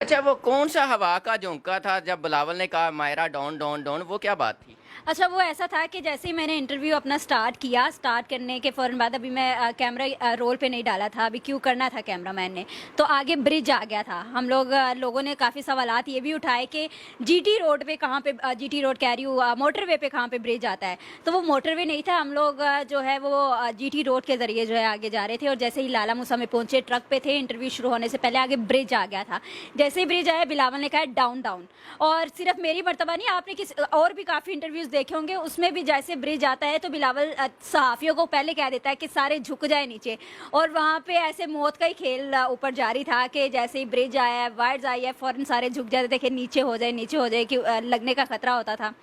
अच्छा, वो कौन सा हवा का झोंका था जब बिलावल ने कहा मायरा डॉन डॉन डॉन, वो क्या बात थी? अच्छा, वो ऐसा था कि जैसे ही मैंने इंटरव्यू अपना स्टार्ट किया, स्टार्ट करने के फ़ौरन बाद अभी मैं कैमरा रोल पे नहीं डाला था, अभी क्यों करना था कैमरामैन ने, तो आगे ब्रिज आ गया था। हम लोग लोगों ने काफ़ी सवालात ये भी उठाए कि जीटी रोड पे कहाँ पे जीटी रोड कह रही हूँ मोटरवे पे कहाँ पे ब्रिज आता है, तो वो मोटरवे नहीं था। हम लोग जो है वो जीटी रोड के ज़रिए जो है आगे जा रहे थे और जैसे ही लाला मूसा में पहुँचे, ट्रक पे थे, इंटरव्यू शुरू होने से पहले आगे ब्रिज आ गया था। जैसे ही ब्रिज आया, बिलावल ने कहा डाउन डाउन। और सिर्फ मेरी मर्तबा नहीं, आपने किस और भी काफ़ी इंटरव्यूज़ देखे होंगे, उसमें भी जैसे ब्रिज आता है तो बिलावल सहाफ़ियों को पहले कह देता है कि सारे झुक जाए नीचे। और वहाँ पे ऐसे मौत का ही खेल ऊपर जारी था कि जैसे ही ब्रिज आया है, वाइड्स आई है, फ़ौरन सारे झुक जाते थे कि नीचे हो जाए, नीचे हो जाए, कि लगने का खतरा होता था।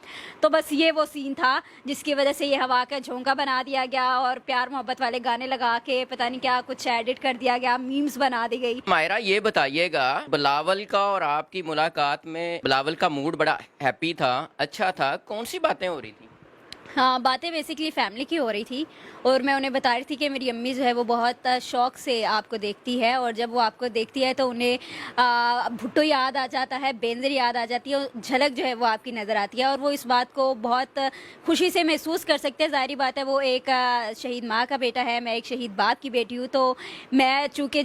तो बस ये वो सीन था जिसकी वजह से ये हवा का झोंका बना दिया गया और प्यार मोहब्बत वाले गाने लगा के पता नहीं क्या कुछ एडिट कर दिया गया, मीम्स बना दी गई। मायरा, ये बताइएगा, बिलावल का और आपकी मुलाकात में बिलावल का मूड बड़ा हैप्पी था, अच्छा था, कौन सी बातें हो रही थी? हाँ, बातें बेसिकली फैमिली की हो रही थी और मैं उन्हें बता रही थी कि मेरी अम्मी जो है वो बहुत शौक़ से आपको देखती है और जब वो आपको देखती है तो उन्हें भुट्टो याद आ जाता है, बेंज़र याद आ जाती है और झलक जो है वो आपकी नज़र आती है और वो इस बात को बहुत खुशी से महसूस कर सकते हैं। ज़ाहिर बात है, वो एक शहीद माँ का बेटा है, मैं एक शहीद बाप की बेटी हूँ, तो मैं चूँकि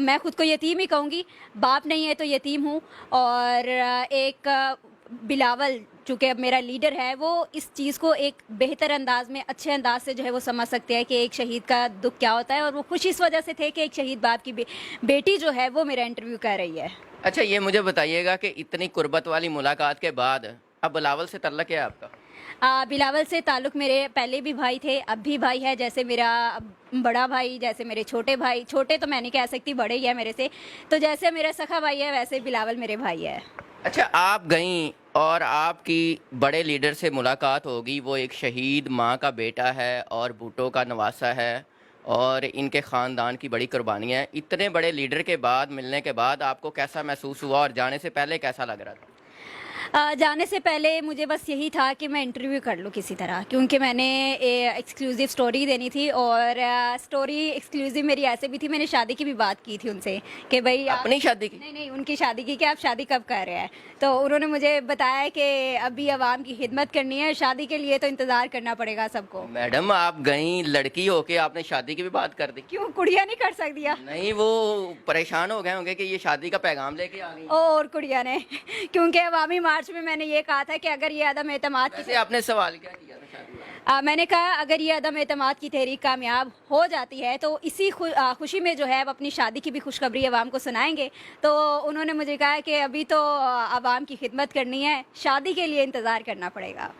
मैं खुद को यतीम ही कहूँगी, बाप नहीं है तो यतीम हूँ। और बिलावल चूँकि अब मेरा लीडर है, वो इस चीज़ को एक बेहतर अंदाज में, अच्छे अंदाज से जो है वो समझ सकते हैं कि एक शहीद का दुख क्या होता है और वो खुश इस वजह से थे कि एक शहीद बाप की बेटी जो है वो मेरा इंटरव्यू कर रही है। अच्छा, ये मुझे बताइएगा कि इतनी कुर्बत वाली मुलाकात के बाद अब बिलावल से ताल्लुक क्या है आपका? बिलावल से ताल्लुक़ मेरे पहले भी भाई थे, अब भी भाई है, जैसे मेरा बड़ा भाई, जैसे मेरे छोटे भाई, छोटे तो मैं नहीं कह सकती, बड़े ही है मेरे से, तो जैसे मेरा सखा भाई है वैसे बिलावल मेरे भाई है। अच्छा, आप गईं और आपकी बड़े लीडर से मुलाकात होगी, वो एक शहीद माँ का बेटा है और भुट्टो का नवासा है और इनके ख़ानदान की बड़ी कुर्बानी है। इतने बड़े लीडर के बाद, मिलने के बाद आपको कैसा महसूस हुआ और जाने से पहले कैसा लग रहा था? जाने से पहले मुझे बस यही था कि मैं इंटरव्यू कर लूँ किसी तरह, क्योंकि मैंने एक्सक्लूसिव स्टोरी देनी थी और स्टोरी एक्सक्लूसिव मेरी ऐसे भी थी, मैंने शादी की भी बात की थी उनसे कि भाई अपनी शादी की? नहीं नहीं, उनकी शादी की कि आप शादी कब कर रहे हैं, तो उन्होंने मुझे बताया कि अभी आवाम की खिदमत करनी है, शादी के लिए तो इंतज़ार करना पड़ेगा सबको। मैडम, आप गईं लड़की होके, आपने शादी की भी बात कर दी? क्यों, कुड़िया नहीं कर सकती? नहीं, वो परेशान हो गए होंगे कि ये शादी का पैगाम लेके आ गई। और कुड़िया ने क्योंकि अवामी मार्च में मैंने ये कहा था कि अगर ये अदम एतमाद वैसे आपने सवाल क्या किया था शादी वाला? मैंने कहा अगर ये अदम एतमाद की तहरीक कामयाब हो जाती है तो इसी खुशी में जो है अब अपनी शादी की भी खुशखबरी अवाम को सुनाएंगे। तो उन्होंने मुझे कहा कि अभी तो अवाम की खिदमत करनी है, शादी के लिए इंतज़ार करना पड़ेगा।